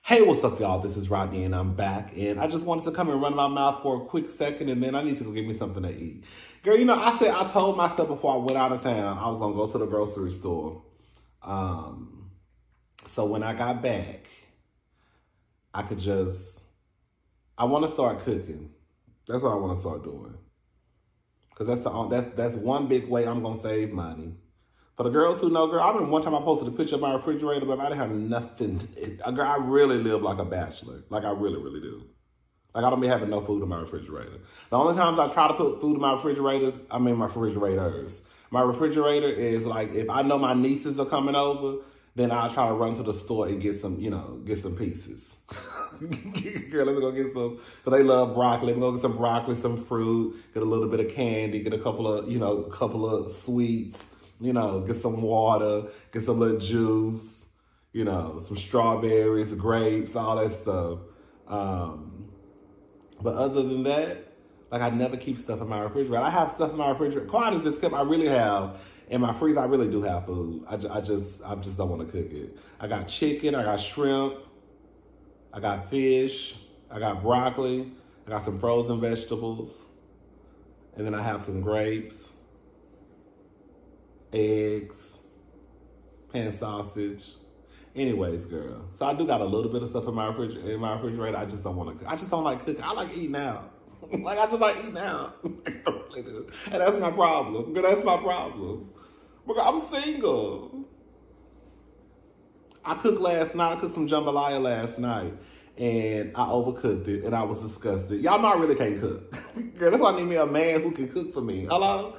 Hey, what's up, y'all? This is Rodney, and I'm back. And I just wanted to come and run my mouth for a quick second, and then I need to go get me something to eat. Girl, you know, I told myself before I went out of town, I was going to go to the grocery store. So when I got back, I want to start cooking. That's what I want to start doing. Because that's one big way I'm going to save money. For the girls who know, girl, I remember one time I posted a picture of my refrigerator, but I didn't have nothing. Girl, I really live like a bachelor. Like, I really, really do. Like, I don't be having no food in my refrigerator. The only times I try to put food in my refrigerators, I mean my refrigerators. My refrigerator is like, if I know my nieces are coming over, then I'll try to run to the store and get some, get some pieces. Girl, let me go get some, because they love broccoli. Let me go get some broccoli, some fruit, get a little bit of candy, get a couple of sweets. Get some water, get some little juice, some strawberries, grapes, all that stuff. But other than that, like, I never keep stuff in my refrigerator. I have stuff in my refrigerator. Quite as this cup, I really have. In my freezer, I really do have food. I just don't want to cook it. I got chicken, I got shrimp, I got fish, I got broccoli, I got some frozen vegetables, and then I have some grapes, eggs, pan sausage. Anyways, girl. So I do got a little bit of stuff in my refrigerator. I just don't want to cook. I just don't like cooking. I like eating out. Like, I just like eating out. I really do. And that's my problem. Girl, that's my problem. Because I'm single. I cooked last night. I cooked some jambalaya last night. And I overcooked it. And I was disgusted. Y'all know I really can't cook. Girl, that's why I need me a man who can cook for me. Hello?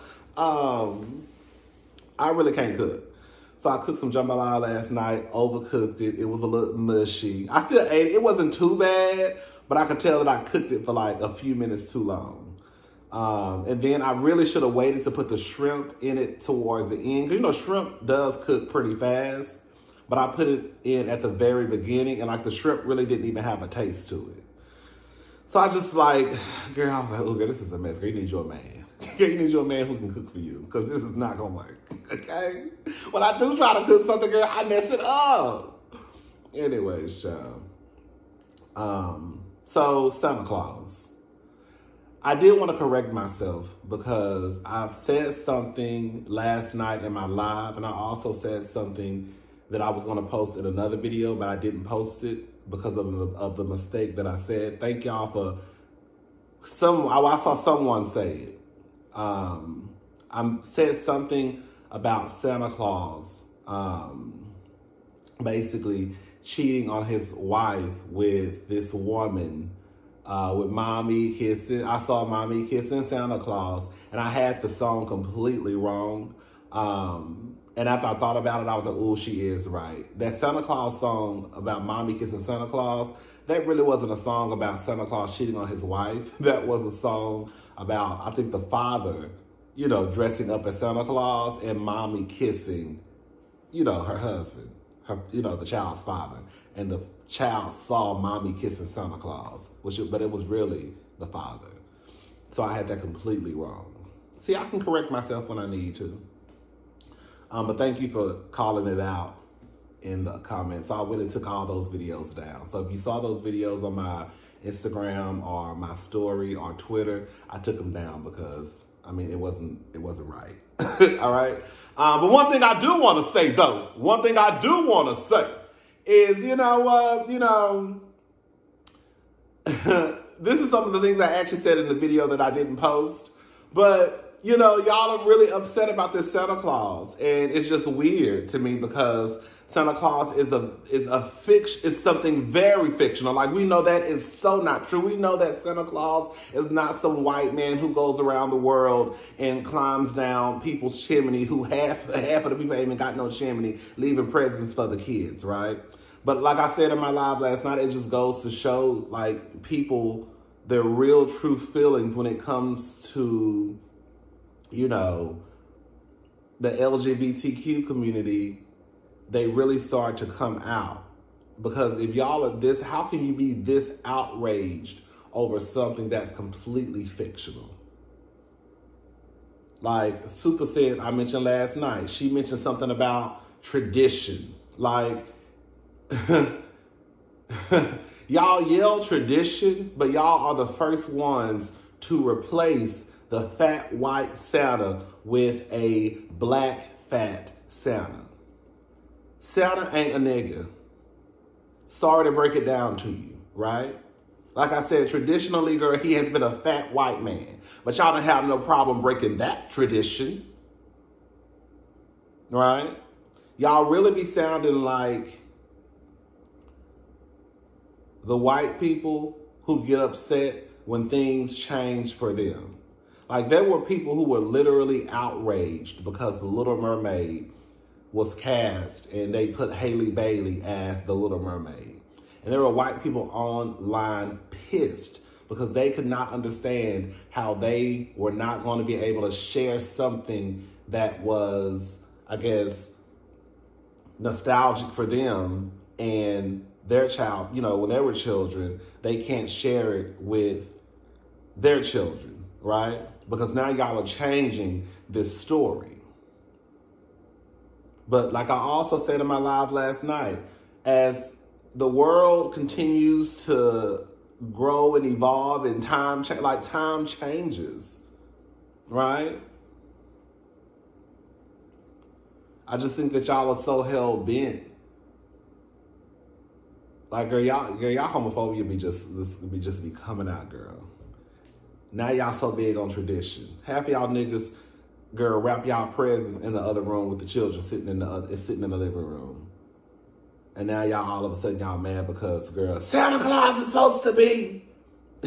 I really can't cook. So I cooked some jambalaya last night, overcooked it. It was a little mushy. I still ate it. It wasn't too bad, but I could tell that I cooked it for like a few minutes too long. And then I really should have waited to put the shrimp in it towards the end. You know, shrimp does cook pretty fast, but I put it in at the very beginning, and like the shrimp really didn't even have a taste to it. So I just like, girl, I was like, oh, girl, this is a mess. Girl, you need your man. You need your man who can cook for you, because this is not going to work, okay? When I do try to cook something, girl, I mess it up. Anyways, child. So Santa Claus. I did want to correct myself because I've said something last night in my live, and I also said something that I was going to post in another video, but I didn't post it because of the mistake that I said. Thank y'all for I saw someone say it. I said something about Santa Claus, basically cheating on his wife with this woman, with mommy kissing. I saw mommy kissing Santa Claus, and I had the song completely wrong. And after I thought about it, I was like, oh, she is right. That Santa Claus song about mommy kissing Santa Claus, that really wasn't a song about Santa Claus cheating on his wife. That was a song about, I think, the father, dressing up as Santa Claus and mommy kissing, her husband, the child's father. And the child saw mommy kissing Santa Claus, but it was really the father. So I had that completely wrong. See, I can correct myself when I need to. But thank you for calling it out in the comments. So I went and took all those videos down. So if you saw those videos on my Instagram or my story or Twitter, I took them down because, I mean, it wasn't right. All right. But one thing I do want to say, though, is, this is some of the things I actually said in the video that I didn't post, but y'all are really upset about this Santa Claus, and it's just weird to me because Santa Claus is something very fictional. Like, we know that is so not true. We know that Santa Claus is not some white man who goes around the world and climbs down people's chimney, who half of the people ain't even got no chimney, leaving presents for the kids, right? But like I said in my live last night, it just goes to show, like, people, their real true feelings when it comes to, the LGBTQ community. They really start to come out. Because if y'all are this, how can you be this outraged over something that's completely fictional? Like Super said, I mentioned last night, she mentioned something about tradition. Like, Y'all yell tradition, but y'all are the first ones to replace the fat white Santa with a black fat Santa. Santa ain't a nigga. Sorry to break it down to you, right? Like I said, traditionally, girl, he has been a fat white man. But y'all don't have no problem breaking that tradition. Right? Y'all really be sounding like the white people who get upset when things change for them. Like, there were people who were literally outraged because The Little Mermaid was cast and they put Halle Bailey as the Little Mermaid. And there were white people online pissed because they could not understand how they were not going to be able to share something that was, I guess, nostalgic for them, and their child, you know, when they were children, they can't share it with their children, right? Because now y'all are changing this story. But like I also said in my live last night, as the world continues to grow and evolve and time changes, right? I just think that y'all are so hell-bent. Like, girl, y'all homophobia be just coming out, girl. Now y'all so big on tradition. Half y'all niggas, girl, wrap y'all presents in the other room with the children sitting in the living room. And now y'all all of a sudden y'all mad because, girl, Santa Claus is supposed to be.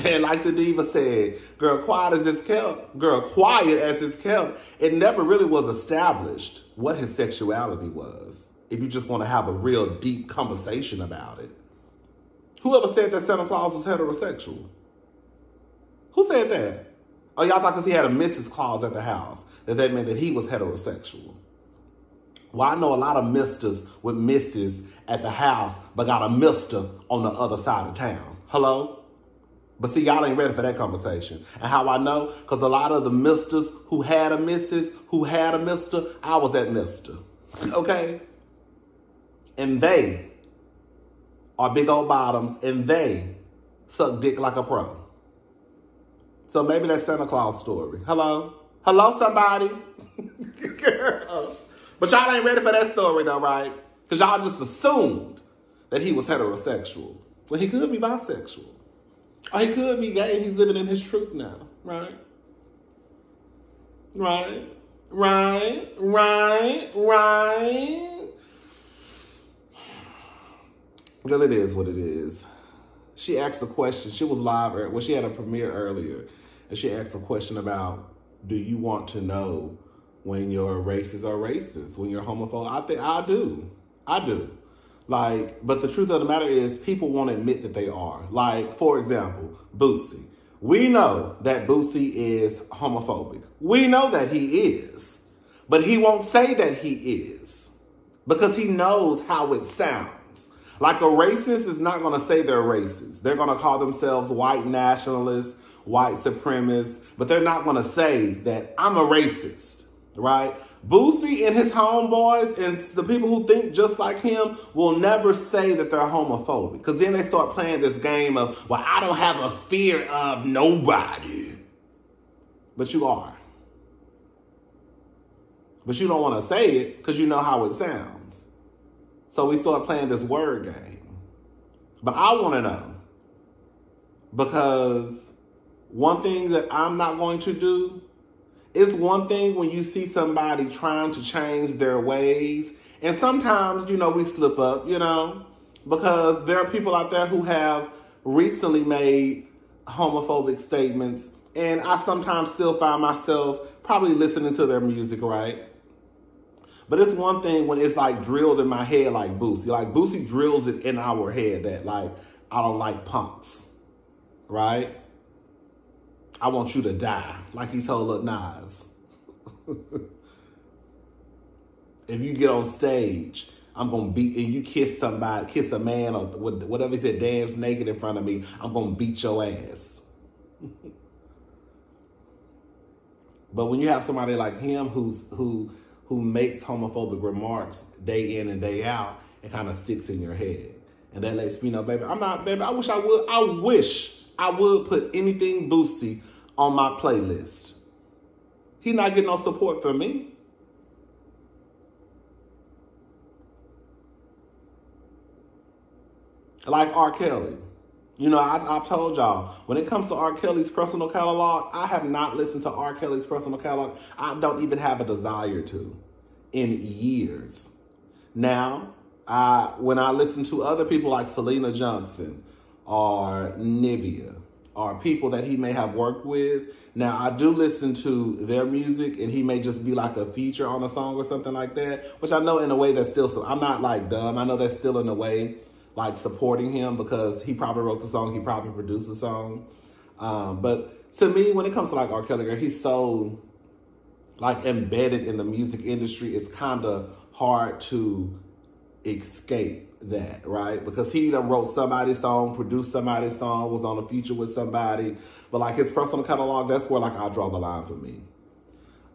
And like the diva said, girl, quiet as it's kept. Girl, quiet as it's kept. It never really was established what his sexuality was. If you just want to have a real deep conversation about it. Whoever said that Santa Claus was heterosexual? Who said that? Oh, y'all thought because he had a Mrs. Claus at the house, that meant that he was heterosexual. Well, I know a lot of misters with Mrs. at the house, but got a mister on the other side of town. Hello? But see, y'all ain't ready for that conversation. And how I know? Because a lot of the misters who had a Mrs., who had a mister, I was that mister. Okay? And they are big old bottoms, and they suck dick like a pro. So maybe that's Santa Claus story. Hello? Hello, somebody? Girl. But y'all ain't ready for that story, though, right? Because y'all just assumed that he was heterosexual. Well, he could be bisexual. Or he could be gay and he's living in his truth now, right? Right? Right? Right? Right? Girl, it is what it is. She asked a question. She was live, well, she had a premiere earlier. And she asked a question about, do you want to know when your races are racist, when you're homophobic? I think I do. I do. Like, but the truth of the matter is people won't admit that they are. Like, for example, Boosie. We know that Boosie is homophobic. We know that he is. But he won't say that he is. Because he knows how it sounds. Like, a racist is not going to say they're racist. They're going to call themselves white nationalists, white supremacists. But they're not going to say that I'm a racist, right? Boosie and his homeboys and the people who think just like him will never say that they're homophobic. Because then they start playing this game of, well, I don't have a fear of nobody. But you are. But you don't want to say it because you know how it sounds. So we start playing this word game. But I want to know. Because one thing that I'm not going to do, it's one thing when you see somebody trying to change their ways. And sometimes, you know, we slip up, you know, because there are people out there who have recently made homophobic statements. And I sometimes still find myself probably listening to their music, right? But it's one thing when it's like drilled in my head like Boosie. Like Boosie drills it in our head that like, I don't like punks, right? I want you to die, like he told Lil Nas. If you get on stage, I'm going to beat, and you kiss somebody, kiss a man, or whatever he said, dance naked in front of me, I'm going to beat your ass. But when you have somebody like him who makes homophobic remarks day in and day out, it kind of sticks in your head. And that lets me know, baby, I'm not, baby, I wish I would put anything Boosie on my playlist. He not getting no support from me. Like R. Kelly. You know, I've told y'all, when it comes to R. Kelly's personal catalog, I have not listened to R. Kelly's personal catalog. I don't even have a desire to in years. Now, when I listen to other people like Selena Johnson or Nivea or people that he may have worked with, now I do listen to their music and he may just be like a feature on a song or something like that, which I know in a way that's still, so I'm not like dumb. I know that's still in a way like supporting him because he probably wrote the song, he probably produced the song. But to me, when it comes to like R. Kelly, he's so like embedded in the music industry, it's kind of hard to escape that, right? Because he done wrote somebody's song, produced somebody's song, was on a feature with somebody. But like his personal catalog, that's where like I draw the line for me.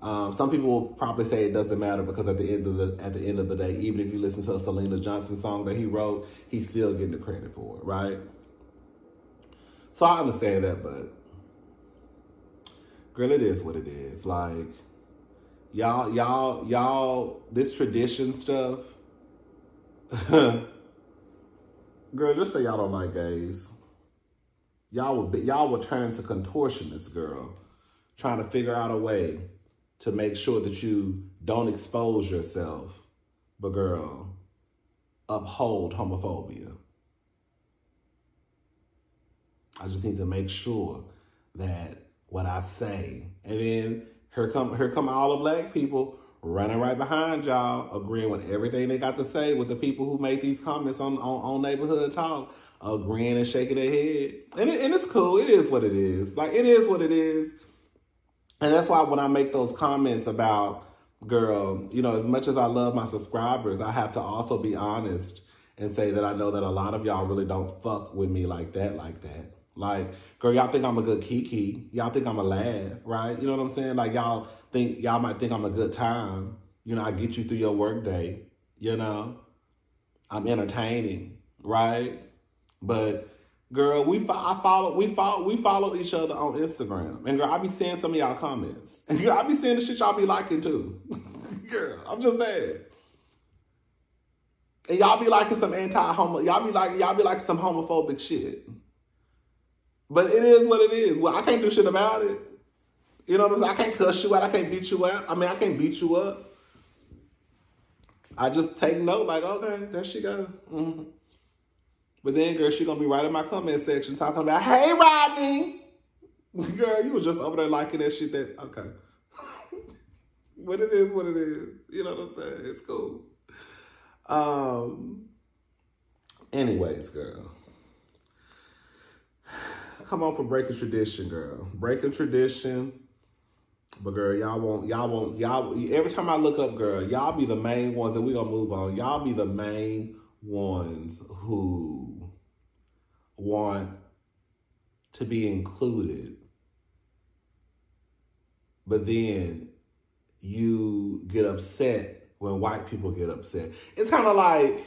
Some people will probably say it doesn't matter because at the end of the day, even if you listen to a Selena Johnson song that he wrote, he's still getting the credit for it, right? So I understand that, but girl, it is what it is. Like y'all, this tradition stuff. Girl, just say y'all don't like gays. Y'all will turn into contortionists, girl, trying to figure out a way to make sure that you don't expose yourself, but girl, uphold homophobia. I just need to make sure that what I say, and then here come all the black people running right behind y'all, agreeing with everything they got to say with the people who make these comments on Neighborhood Talk, agreeing and shaking their head. And it's cool. It is what it is. Like, it is what it is. And that's why when I make those comments about, girl, you know, as much as I love my subscribers, I have to also be honest and say that I know that a lot of y'all really don't fuck with me like that. Like, girl, y'all think I'm a good kiki. Y'all think I'm a laugh, right? You know what I'm saying? Like, y'all might think I'm a good time. You know, I get you through your work day. You know, I'm entertaining, right? But girl, we follow each other on Instagram. And girl, I be seeing some of y'all comments. And girl, I be seeing the shit y'all be liking too. Girl, I'm just saying. And y'all be liking some y'all be liking some homophobic shit. But it is what it is. Well, I can't do shit about it. You know what I'm saying? I can't cuss you out. I can't beat you out. I mean, I can't beat you up. I just take note, like, okay, there she go. Mm-hmm. But then, girl, she gonna be right in my comment section talking about, hey, Rodney. Girl, you was just over there liking that shit okay. But it is what it is. You know what I'm saying? It's cool. Anyways, girl. Come on for breaking tradition, girl. Breaking tradition. But girl, y'all every time I look up, girl, y'all be the main ones, and we gonna move on. Y'all be the main ones who want to be included. But then you get upset when white people get upset. It's kind of like,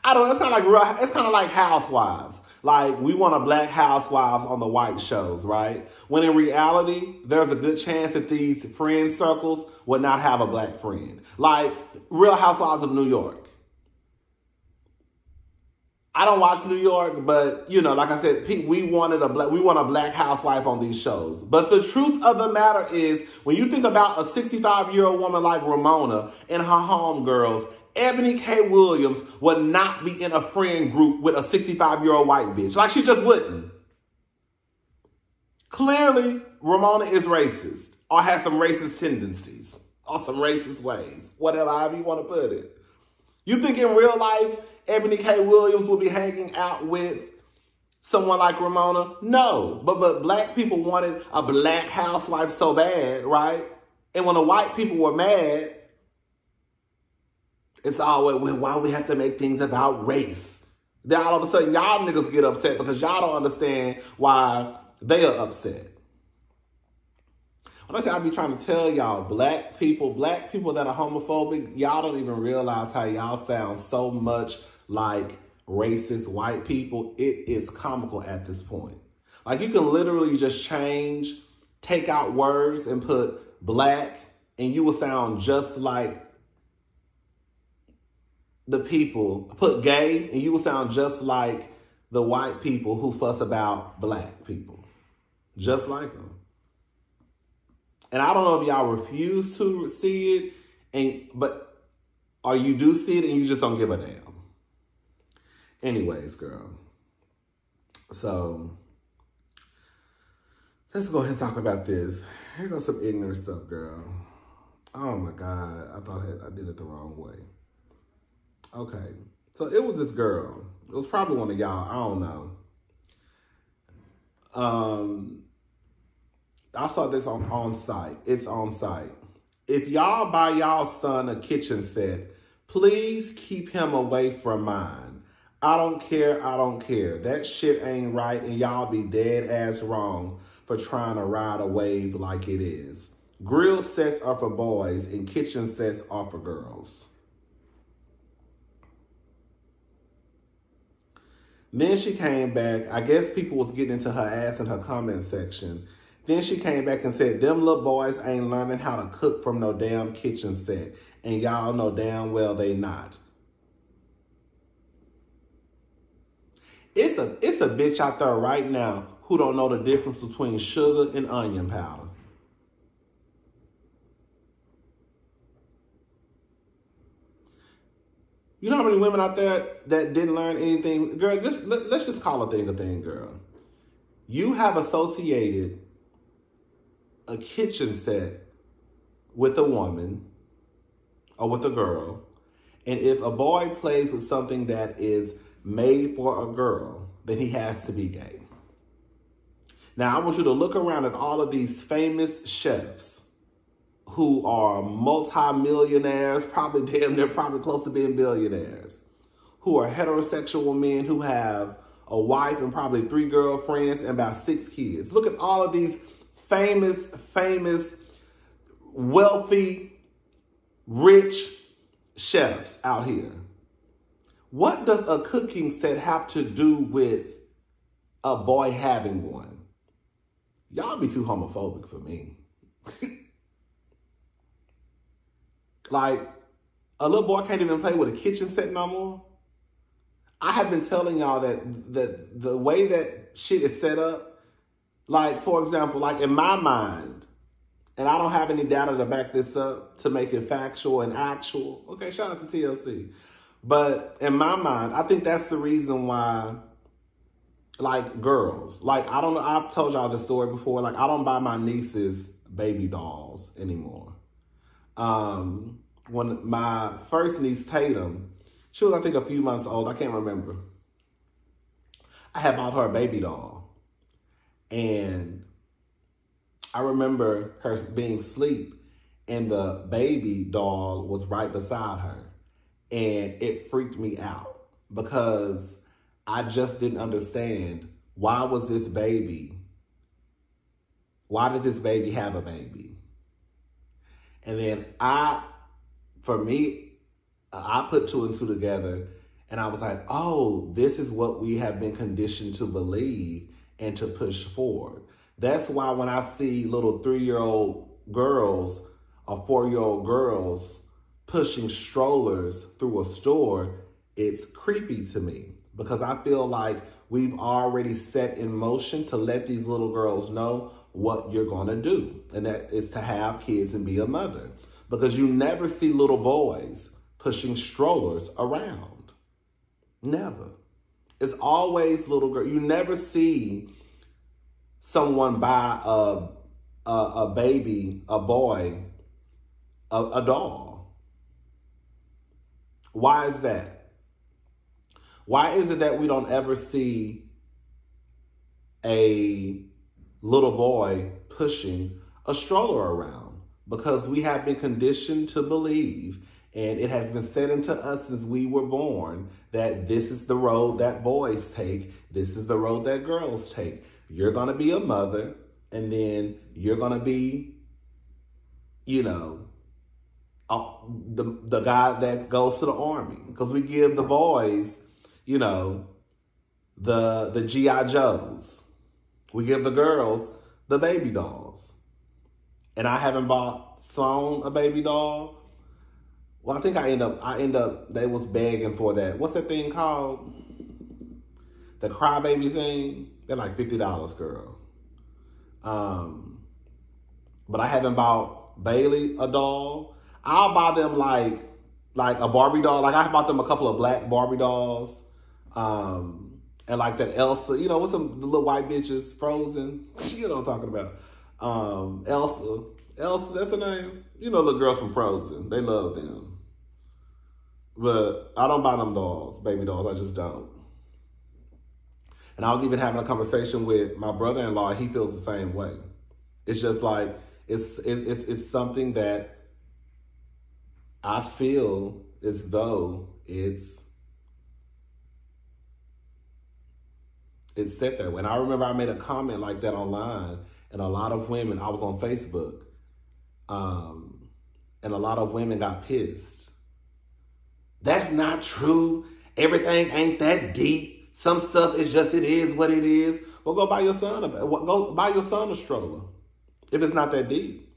I don't know, it's kind of like Housewives. Like, we want a black housewives on the white shows, right? When in reality, there's a good chance that these friend circles would not have a black friend. Like, Real Housewives of New York. I don't watch New York, but, you know, like I said, we want a black housewife on these shows. But the truth of the matter is, when you think about a 65-year-old woman like Ramona and her homegirls, Ebony K. Williams would not be in a friend group with a 65-year-old white bitch. Like, she just wouldn't. Clearly, Ramona is racist or has some racist tendencies or some racist ways, whatever, however you want to put it. You think in real life, Ebony K. Williams will be hanging out with someone like Ramona? No, but black people wanted a black housewife so bad, right? And when the white people were mad, it's always, well, why we have to make things about race? Then all of a sudden, y'all niggas get upset because y'all don't understand why they are upset. When I be trying to tell y'all, black people that are homophobic, y'all don't even realize how y'all sound so much like racist white people, it is comical at this point. Like, you can literally just take out words and put black, and you will sound just like the people. Put gay, and you will sound just like the white people who fuss about black people. Just like them. And I don't know if y'all refuse to see it, or you do see it and you just don't give a damn. Anyways, girl. So, let's go ahead and talk about this. Here goes some ignorant stuff, girl. Oh my God, I thought I did it the wrong way. Okay, so it was this girl. It was probably one of y'all, I don't know. I saw this on site. It's on site. If y'all buy y'all son a kitchen set, please keep him away from mine. I don't care. I don't care. That shit ain't right, and y'all be dead ass wrong for trying to ride a wave like it is. Grill sets are for boys, and kitchen sets are for girls. Then she came back. I guess people was getting into her ass in her comment section. Then she came back and said, them little boys ain't learning how to cook from no damn kitchen set. And y'all know damn well they not. It's a bitch out there right now who don't know the difference between sugar and onion powder. You know how many women out there that didn't learn anything? Girl, let's just call a thing, girl. You have associated a kitchen set with a woman or with a girl. And if a boy plays with something that is made for a girl, then he has to be gay. Now, I want you to look around at all of these famous chefs who are multi-millionaires, probably close to being billionaires, who are heterosexual men who have a wife and probably 3 girlfriends and about 6 kids. Look at all of these famous, wealthy, rich chefs out here. What does a cooking set have to do with a boy having one? Y'all be too homophobic for me. Like, a little boy can't even play with a kitchen set no more. I have been telling y'all that the way that shit is set up, like, for example, like in my mind, and I don't have any data to back this up to make it factual and actual. Okay, shout out to TLC. But in my mind, I think that's the reason why, like, girls, like, I don't know, I've told y'all this story before, like, I don't buy my nieces baby dolls anymore. When my first niece, Tatum, she was, I think, a few months old, I can't remember, I had bought her a baby doll. And I remember her being asleep and the baby doll was right beside her. And it freaked me out because I just didn't understand, why did this baby have a baby? And then I put 2 and 2 together and I was like, oh, this is what we have been conditioned to believe and to push forward. That's why when I see little 3-year-old girls or 4-year-old girls pushing strollers through a store, it's creepy to me because I feel like we've already set in motion to let these little girls know what you're gonna do. And that is to have kids and be a mother. Because you never see little boys pushing strollers around. Never. It's always little girl. You never see someone buy a baby, a boy, a doll. Why is that? Why is it that we don't ever see a little boy pushing a stroller around? Because we have been conditioned to believe, and it has been said into us since we were born, that this is the road that boys take. This is the road that girls take. You're going to be a mother, and then you're going to be, you know, the guy that goes to the army. Because we give the boys, you know, the G.I. Joes. We give the girls the baby dolls. And I haven't bought Sloan a baby doll. Well, I think I end up, they was begging for that. What's that thing called? The crybaby thing. They're like $50, girl. But I haven't bought Bailey a doll. I'll buy them like a Barbie doll. Like I bought them a couple of black Barbie dolls. And like that Elsa, you know, what's the little white bitches, Frozen? You know what I'm talking about. Elsa, that's her name. You know, the girls from Frozen. They love them. But I don't buy them dolls, baby dolls. I just don't. And I was even having a conversation with my brother-in-law. He feels the same way. It's just like, it's something that I feel as though it's set that way. And I remember I made a comment like that online, and a lot of women, I was on Facebook, and a lot of women got pissed. That's not true. Everything ain't that deep. Some stuff is just, it is what it is. Well, go buy your son a stroller if it's not that deep.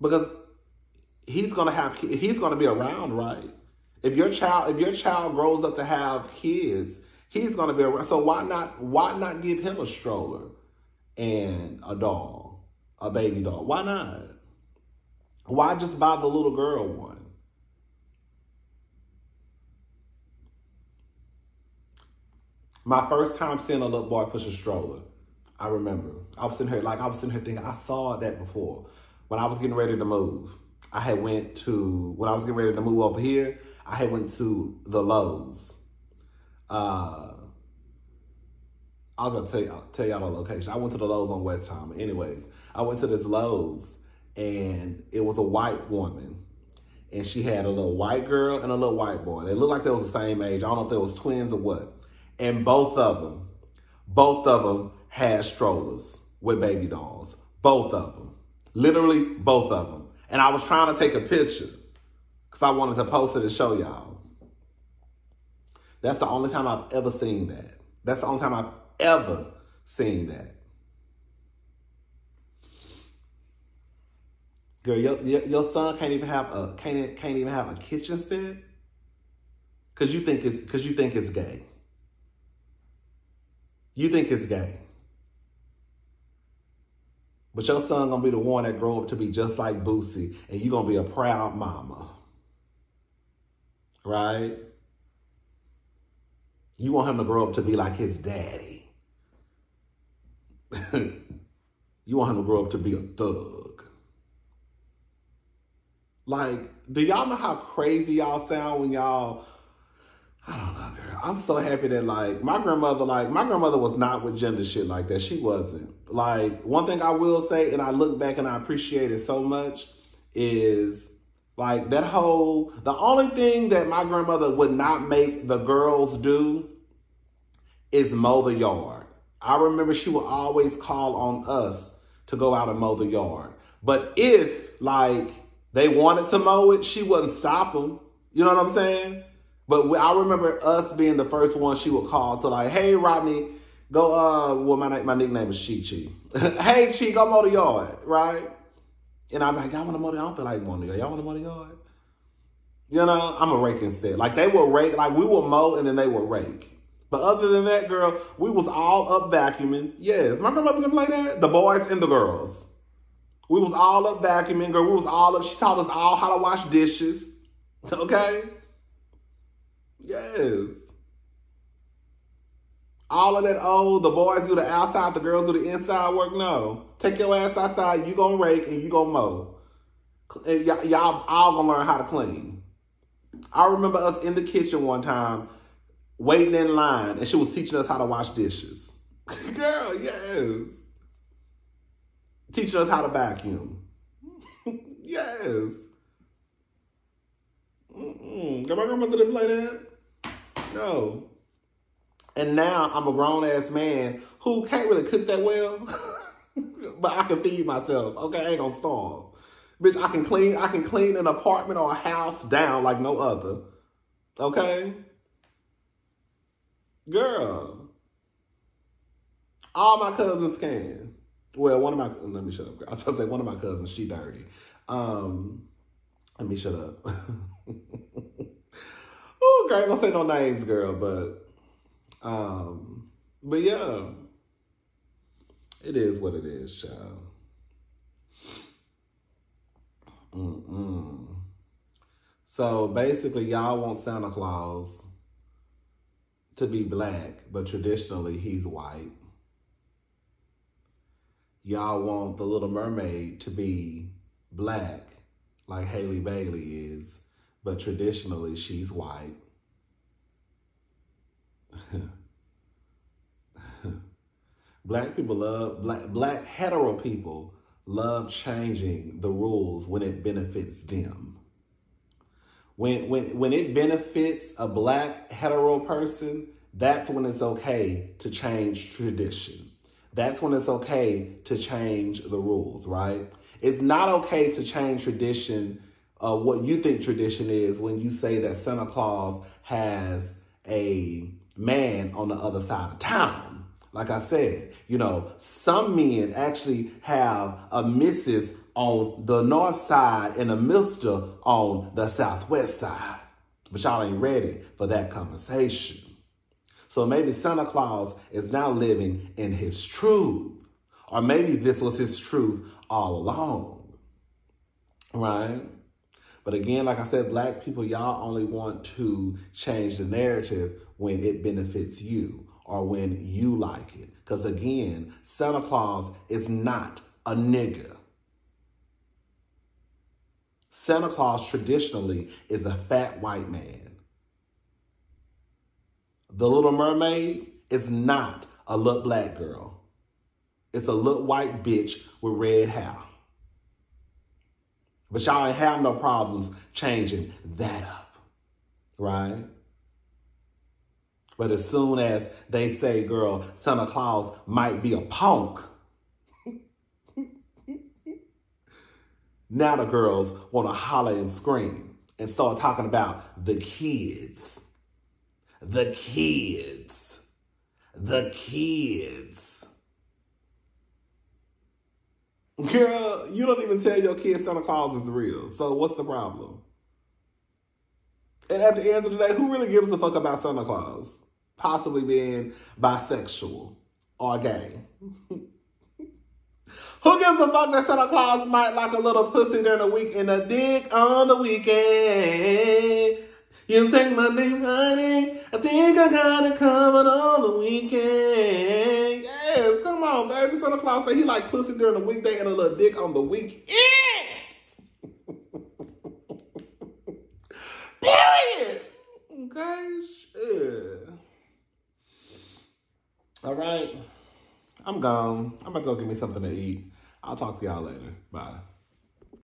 Because he's gonna be around, right? If your child grows up to have kids, he's gonna be around. So why not give him a stroller and a doll, a baby doll? Why not? Why just buy the little girl one? My first time seeing a little boy push a stroller, I remember. I was sitting here thinking, I saw that before. When I was getting ready to move, when I was getting ready to move over here, I had went to the Lowe's. I was going to tell y'all the location. I went to the Lowe's on West Ham. Anyways, I went to this Lowe's, and it was a white woman. And she had a little white girl and a little white boy. They looked like they was the same age. I don't know if they was twins or what. And both of them had strollers with baby dolls. Both of them. Literally, both of them. And I was trying to take a picture because I wanted to post it and show y'all. That's the only time I've ever seen that. That's the only time I've ever seen that. Girl, your son can't even have a kitchen set because you think it's gay. You think it's gay. But your son gonna be the one that grow up to be just like Boosie, and you gonna be a proud mama. Right? You want him to grow up to be like his daddy. You want him to grow up to be a thug. Like, do y'all know how crazy y'all sound when y'all, I don't know, girl. I'm so happy that my grandmother was not with gender shit like that. She wasn't. Like, one thing I will say, and I look back and I appreciate it so much, is like the only thing that my grandmother would not make the girls do is mow the yard. I remember she would always call on us to go out and mow the yard. But if they wanted to mow it, she wouldn't stop them. You know what I'm saying? But I remember us being the first one she would call. So hey, Rodney, go, my nickname is Chi-Chi. Hey, Chi, go mow the yard, right? And I'm like, y'all want to mow the yard? I don't feel like mowing the yard. Y'all want to mow the yard? You know, I'm a rake instead. They would rake, we would mow and then they would rake. But other than that, girl, we was all up vacuuming. Yes, my grandmother didn't play that. The boys and the girls. We was all up vacuuming, girl. We was all up. She taught us all how to wash dishes. Okay? Yes. All of that, the boys do the outside, the girls do the inside work. No. Take your ass outside, you gonna rake and you gonna mow. And y'all all gonna learn how to clean. I remember us in the kitchen one time, waiting in line, and she was teaching us how to wash dishes. Girl, yes. Teaching us how to vacuum. Yes. Girl, my grandmother didn't play that. No. And now I'm a grown-ass man who can't really cook that well, but I can feed myself. Okay, I ain't gonna starve. Bitch, I can clean an apartment or a house down like no other. Okay? Girl, all my cousins can. Well, let me shut up, girl. I was about to say one of my cousins, she dirty. Let me shut up. Oh, girl, I ain't gonna say no names, girl, but yeah, it is what it is, child. So basically, y'all want Santa Claus to be black, but traditionally he's white. Y'all want the Little Mermaid to be black, like Hailey Bailey is, but traditionally she's white. Black people love, black hetero people love changing the rules when it benefits them. When it benefits a black hetero person, that's when it's okay to change tradition. That's when it's okay to change the rules, right? It's not okay to change tradition, what you think tradition is, when you say that Santa Claus has a man on the other side of town. Like I said, you know, some men actually have a missus on the north side and a mister on the southwest side. But y'all ain't ready for that conversation. So maybe Santa Claus is now living in his truth. Or maybe this was his truth all along. Right? But again, like I said, black people, y'all only want to change the narrative when it benefits you or when you like it. Because again, Santa Claus is not a nigga. Santa Claus traditionally is a fat white man. The Little Mermaid is not a little black girl. It's a little white bitch with red hair. But y'all ain't have no problems changing that up, right? But as soon as they say, girl, Santa Claus might be a punk, now the girls want to holler and scream and start talking about the kids. The kids. The kids. Girl, you don't even tell your kids Santa Claus is real. So what's the problem? And at the end of the day, who really gives a fuck about Santa Claus? Possibly being bisexual or gay. Who gives a fuck that Santa Claus might like a little pussy during the week and a dick on the weekend? You take Monday, Friday, I think I got it covered on the weekend. Yes, come on, baby. Santa Claus say he like pussy during the weekday and a little dick on the weekend. Period. Okay, shit. All right. I'm gone. I'm about to go get me something to eat. I'll talk to y'all later. Bye.